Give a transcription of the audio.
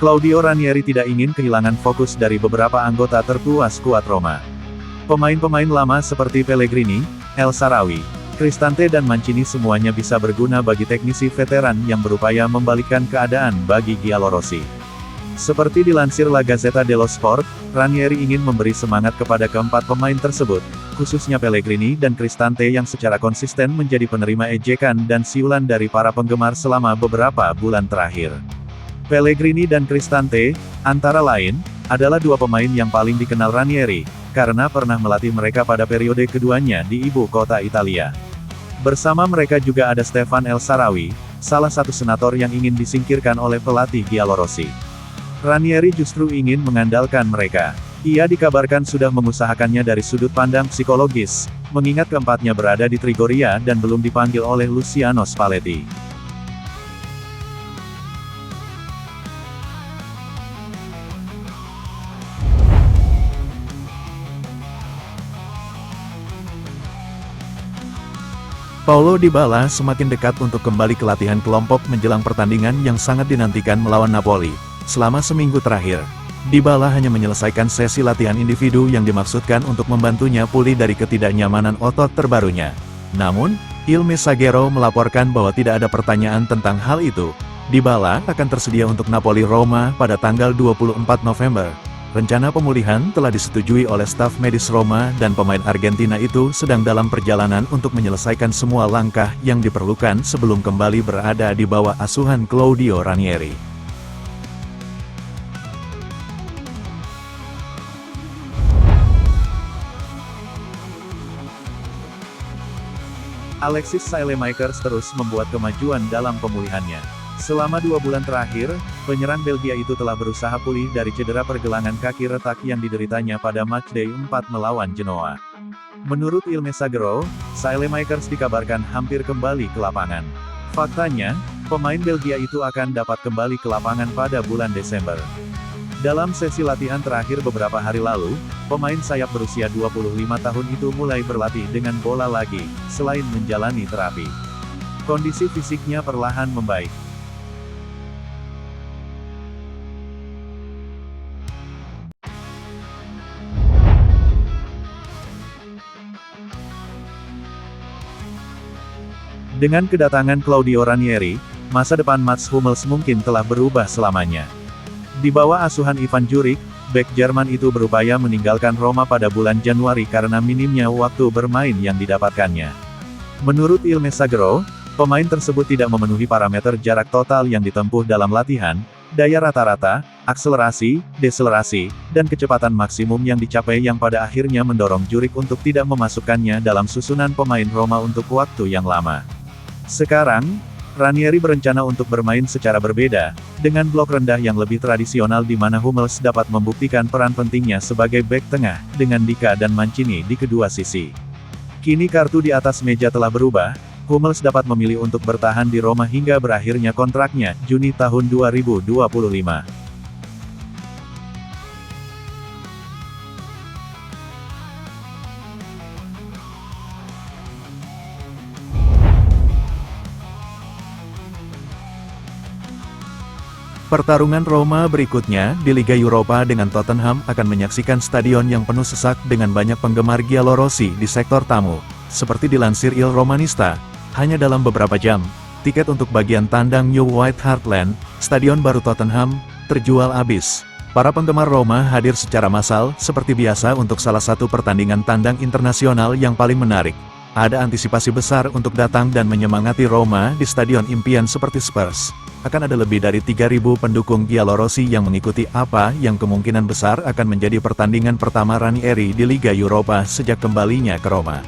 Claudio Ranieri tidak ingin kehilangan fokus dari beberapa anggota tertua skuad Roma. Pemain-pemain lama seperti Pellegrini, El Shaarawy, Cristante dan Mancini semuanya bisa berguna bagi teknisi veteran yang berupaya membalikkan keadaan bagi Giallorossi. Seperti dilansir La Gazzetta dello Sport, Ranieri ingin memberi semangat kepada keempat pemain tersebut, khususnya Pellegrini dan Cristante yang secara konsisten menjadi penerima ejekan dan siulan dari para penggemar selama beberapa bulan terakhir. Pellegrini dan Cristante, antara lain, adalah dua pemain yang paling dikenal Ranieri, karena pernah melatih mereka pada periode keduanya di ibu kota Italia. Bersama mereka juga ada Stefan El Shaarawy, salah satu senator yang ingin disingkirkan oleh pelatih Giallorossi. Ranieri justru ingin mengandalkan mereka. Ia dikabarkan sudah mengusahakannya dari sudut pandang psikologis, mengingat keempatnya berada di Trigoria dan belum dipanggil oleh Luciano Spalletti. Paulo Dybala semakin dekat untuk kembali ke latihan kelompok menjelang pertandingan yang sangat dinantikan melawan Napoli. Selama seminggu terakhir, Dybala hanya menyelesaikan sesi latihan individu yang dimaksudkan untuk membantunya pulih dari ketidaknyamanan otot terbarunya. Namun, Il Messaggero melaporkan bahwa tidak ada pertanyaan tentang hal itu. Dybala akan tersedia untuk Napoli-Roma pada tanggal 24 November. Rencana pemulihan telah disetujui oleh staf medis Roma dan pemain Argentina itu sedang dalam perjalanan untuk menyelesaikan semua langkah yang diperlukan sebelum kembali berada di bawah asuhan Claudio Ranieri. Alexis Saelemaekers terus membuat kemajuan dalam pemulihannya. Selama 2 bulan terakhir, penyerang Belgia itu telah berusaha pulih dari cedera pergelangan kaki retak yang dideritanya pada matchday 4 melawan Genoa. Menurut Il Messaggero, Saelemaekers dikabarkan hampir kembali ke lapangan. Faktanya, pemain Belgia itu akan dapat kembali ke lapangan pada bulan Desember. Dalam sesi latihan terakhir beberapa hari lalu, pemain sayap berusia 25 tahun itu mulai berlatih dengan bola lagi, selain menjalani terapi. Kondisi fisiknya perlahan membaik. Dengan kedatangan Claudio Ranieri, masa depan Mats Hummels mungkin telah berubah selamanya. Di bawah asuhan Ivan Djuric, bek Jerman itu berupaya meninggalkan Roma pada bulan Januari karena minimnya waktu bermain yang didapatkannya. Menurut Il Messaggero, pemain tersebut tidak memenuhi parameter jarak total yang ditempuh dalam latihan, daya rata-rata, akselerasi, deselerasi, dan kecepatan maksimum yang dicapai yang pada akhirnya mendorong Djuric untuk tidak memasukkannya dalam susunan pemain Roma untuk waktu yang lama. Sekarang, Ranieri berencana untuk bermain secara berbeda, dengan blok rendah yang lebih tradisional di mana Hummels dapat membuktikan peran pentingnya sebagai bek tengah, dengan Dika dan Mancini di kedua sisi. Kini kartu di atas meja telah berubah, Hummels dapat memilih untuk bertahan di Roma hingga berakhirnya kontraknya, Juni tahun 2025. Pertarungan Roma berikutnya di Liga Eropa dengan Tottenham akan menyaksikan stadion yang penuh sesak dengan banyak penggemar Giallorossi di sektor tamu. Seperti dilansir Il Romanista, hanya dalam beberapa jam, tiket untuk bagian tandang New White Hart Lane, stadion baru Tottenham, terjual habis. Para penggemar Roma hadir secara massal, seperti biasa untuk salah satu pertandingan tandang internasional yang paling menarik. Ada antisipasi besar untuk datang dan menyemangati Roma di stadion impian seperti Spurs. Akan ada lebih dari 3.000 pendukung Giallorossi yang mengikuti apa yang kemungkinan besar akan menjadi pertandingan pertama Ranieri di Liga Eropa sejak kembalinya ke Roma.